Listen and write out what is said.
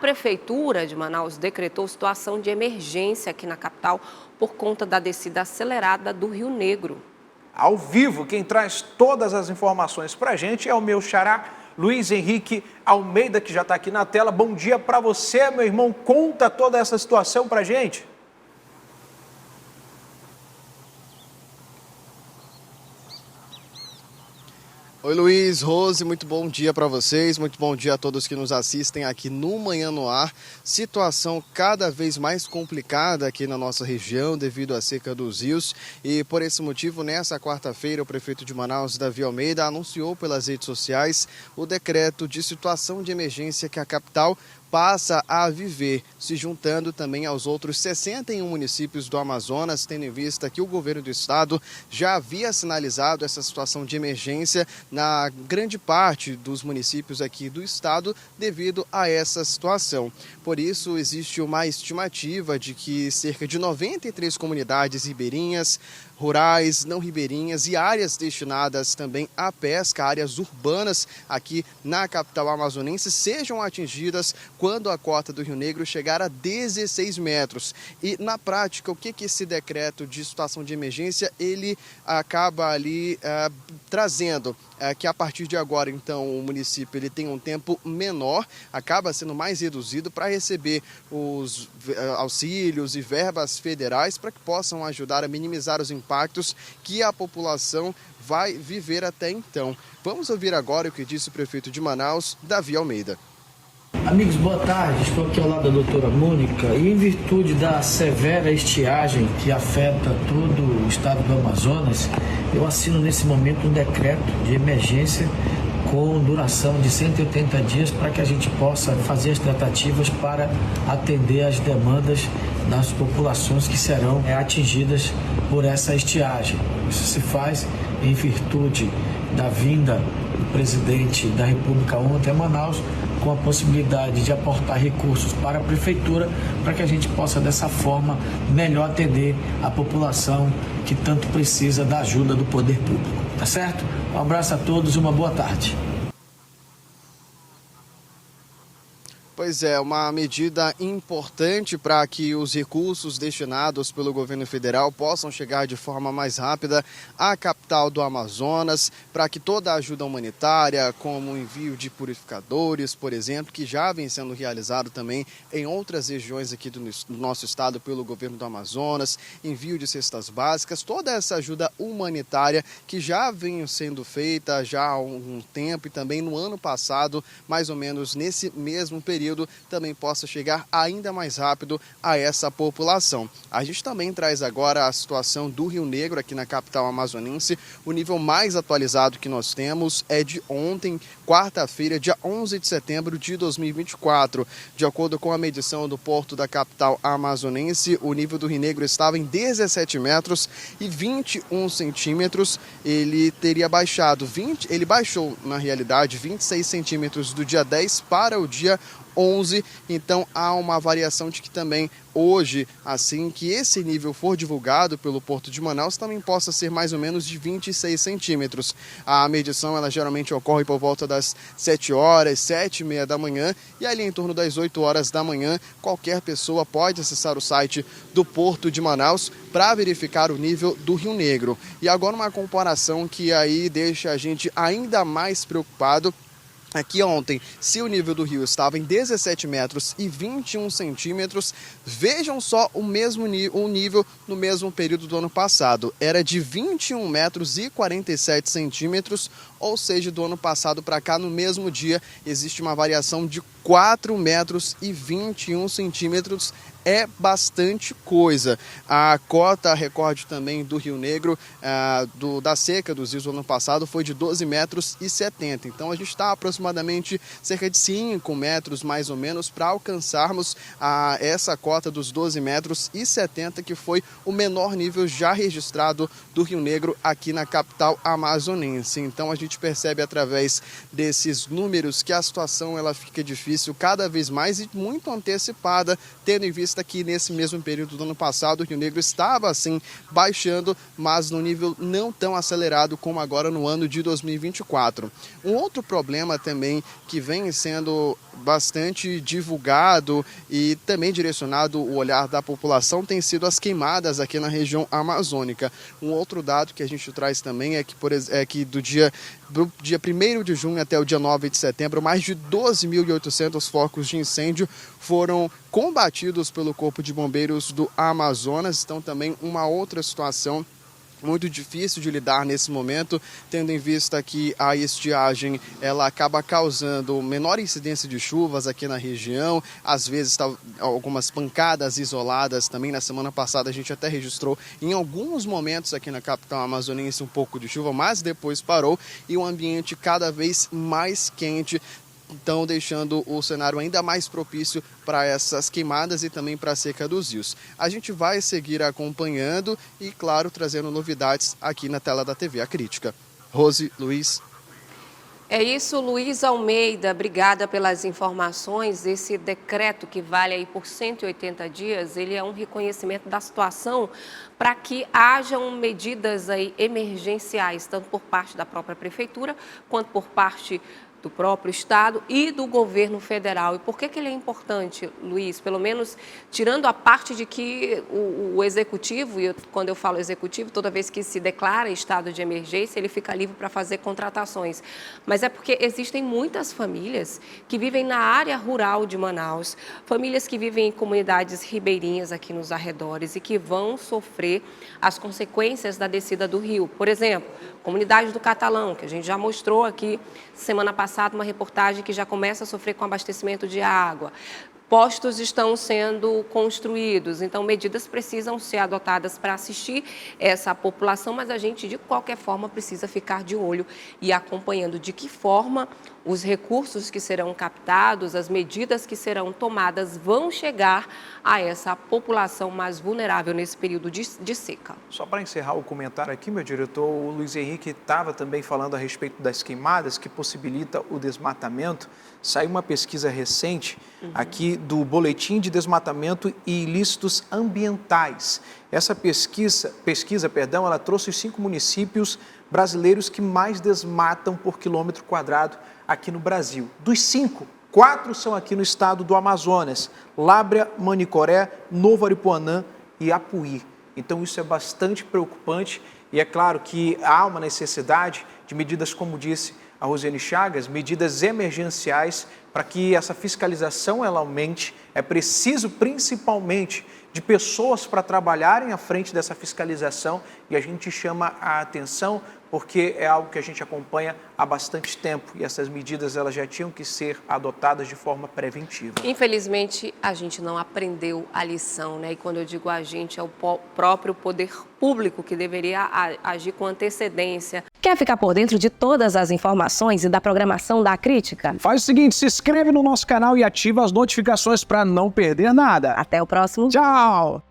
Prefeitura de Manaus decretou situação de emergência aqui na capital por conta da descida acelerada do Rio Negro. Ao vivo, quem traz todas as informações para a gente é o meu xará, Luiz Henrique Almeida, que já está aqui na tela. Bom dia para você, meu irmão. Conta toda essa situação para a gente. Oi Luiz, Rose, muito bom dia para vocês, muito bom dia a todos que nos assistem aqui no Manhã no Ar. Situação cada vez mais complicada aqui na nossa região devido à seca dos rios e por esse motivo, nessa quarta-feira, o prefeito de Manaus, Davi Almeida, anunciou pelas redes sociais o decreto de situação de emergência que a capital passa a viver, se juntando também aos outros 61 municípios do Amazonas, tendo em vista que o governo do estado já havia sinalizado essa situação de emergência na grande parte dos municípios aqui do estado devido a essa situação. Por isso, existe uma estimativa de que cerca de 93 comunidades ribeirinhas, rurais, não ribeirinhas e áreas destinadas também à pesca, áreas urbanas aqui na capital amazonense sejam atingidas quando a cota do Rio Negro chegar a 16 metros. E na prática, o que esse decreto de situação de emergência ele acaba ali trazendo? Que a partir de agora, então, o município ele tem um tempo menor, acaba sendo mais reduzido para receber os auxílios e verbas federais para que possam ajudar a minimizar os impactos que a população vai viver até então. Vamos ouvir agora o que disse o prefeito de Manaus, Davi Almeida. Amigos, boa tarde. Estou aqui ao lado da doutora Mônica e em virtude da severa estiagem que afeta todo o estado do Amazonas, eu assino nesse momento um decreto de emergência com duração de 180 dias para que a gente possa fazer as tratativas para atender as demandas das populações que serão atingidas por essa estiagem. Isso se faz em virtude da vinda do presidente da República ontem a Manaus, com a possibilidade de aportar recursos para a prefeitura, para que a gente possa, dessa forma, melhor atender a população que tanto precisa da ajuda do poder público. Tá certo? Um abraço a todos e uma boa tarde. Pois é, uma medida importante para que os recursos destinados pelo governo federal possam chegar de forma mais rápida à capital do Amazonas, para que toda a ajuda humanitária, como o envio de purificadores, por exemplo, que já vem sendo realizado também em outras regiões aqui do nosso estado pelo governo do Amazonas, envio de cestas básicas, toda essa ajuda humanitária que já vem sendo feita já há algum tempo e também no ano passado, mais ou menos nesse mesmo período, também possa chegar ainda mais rápido a essa população. A gente também traz agora a situação do Rio Negro aqui na capital amazonense. O nível mais atualizado que nós temos é de ontem, quarta-feira, dia 11 de setembro de 2024. De acordo com a medição do porto da capital amazonense, o nível do Rio Negro estava em 17 metros e 21 centímetros. Ele teria baixado ele baixou, na realidade, 26 centímetros do dia 10 para o dia 11, então há uma variação de que também hoje, assim que esse nível for divulgado pelo Porto de Manaus, também possa ser mais ou menos de 26 centímetros. A medição ela geralmente ocorre por volta das 7 horas, 7h30 da manhã, e ali em torno das 8 horas da manhã, qualquer pessoa pode acessar o site do Porto de Manaus para verificar o nível do Rio Negro. E agora uma comparação que aí deixa a gente ainda mais preocupado. Aqui ontem, se o nível do rio estava em 17 metros e 21 centímetros, vejam só o nível no mesmo período do ano passado. Era de 21 metros e 47 centímetros, ou seja, do ano passado para cá, no mesmo dia, existe uma variação de 4 metros e 21 centímetros. É bastante coisa. A cota recorde também do Rio Negro, da seca dos rios do ano passado, foi de 12 metros e 70. Então a gente está aproximadamente cerca de 5 metros mais ou menos para alcançarmos essa cota dos 12 metros e 70, que foi o menor nível já registrado do Rio Negro aqui na capital amazonense. Então a gente gente percebe através desses números que a situação ela fica difícil cada vez mais e muito antecipada, tendo em vista que nesse mesmo período do ano passado o Rio Negro estava assim baixando, mas no nível não tão acelerado como agora no ano de 2024. Um outro problema também que vem sendo bastante divulgado e também direcionado o olhar da população tem sido as queimadas aqui na região amazônica. Um outro dado que a gente traz também é que do dia 1º de junho até o dia 9 de setembro, mais de 12.800 focos de incêndio foram combatidos pelo Corpo de Bombeiros do Amazonas. Então também uma outra situação muito difícil de lidar nesse momento, tendo em vista que a estiagem ela acaba causando menor incidência de chuvas aqui na região, às vezes algumas pancadas isoladas também. Na semana passada a gente até registrou em alguns momentos aqui na capital amazonense um pouco de chuva, mas depois parou e o ambiente cada vez mais quente, então deixando o cenário ainda mais propício para essas queimadas e também para a seca dos rios. A gente vai seguir acompanhando e, claro, trazendo novidades aqui na tela da TV A Crítica. Rose, Luiz. É isso, Luiz Almeida, obrigada pelas informações. Esse decreto que vale aí por 180 dias, ele é um reconhecimento da situação para que hajam medidas aí emergenciais, tanto por parte da própria prefeitura, quanto por parte do próprio Estado e do governo federal. E por que ele é importante, Luiz? Pelo menos tirando a parte de que o executivo, e quando eu falo executivo, toda vez que se declara estado de emergência, ele fica livre para fazer contratações. Mas é porque existem muitas famílias que vivem na área rural de Manaus, famílias que vivem em comunidades ribeirinhas aqui nos arredores e que vão sofrer as consequências da descida do rio. Por exemplo, comunidade do Catalão, que a gente já mostrou aqui semana passada, uma reportagem que já começa a sofrer com abastecimento de água. Postos estão sendo construídos, então medidas precisam ser adotadas para assistir essa população, mas a gente, de qualquer forma, precisa ficar de olho e acompanhando de que forma os recursos que serão captados, as medidas que serão tomadas vão chegar a essa população mais vulnerável nesse período de seca. Só para encerrar o comentário aqui, meu diretor, o Luiz Henrique estava também falando a respeito das queimadas, que possibilita o desmatamento. Saiu uma pesquisa recente aqui do Boletim de Desmatamento e Ilícitos Ambientais. Essa pesquisa, ela trouxe os 5 municípios brasileiros que mais desmatam por quilômetro quadrado aqui no Brasil. Dos 5, 4 são aqui no estado do Amazonas: Lábrea, Manicoré, Novo Aripuanã e Apuí. Então isso é bastante preocupante e é claro que há uma necessidade de medidas, como disse a Rosiane Chagas, medidas emergenciais para que essa fiscalização ela aumente. É preciso principalmente de pessoas para trabalharem à frente dessa fiscalização e a gente chama a atenção porque é algo que a gente acompanha há bastante tempo e essas medidas elas já tinham que ser adotadas de forma preventiva. Infelizmente, a gente não aprendeu a lição, né? E quando eu digo a gente, é o próprio poder público que deveria agir com antecedência. Quer ficar por dentro de todas as informações e da programação da Crítica? Faz o seguinte, se inscreve no nosso canal e ativa as notificações para não perder nada. Até o próximo. Tchau!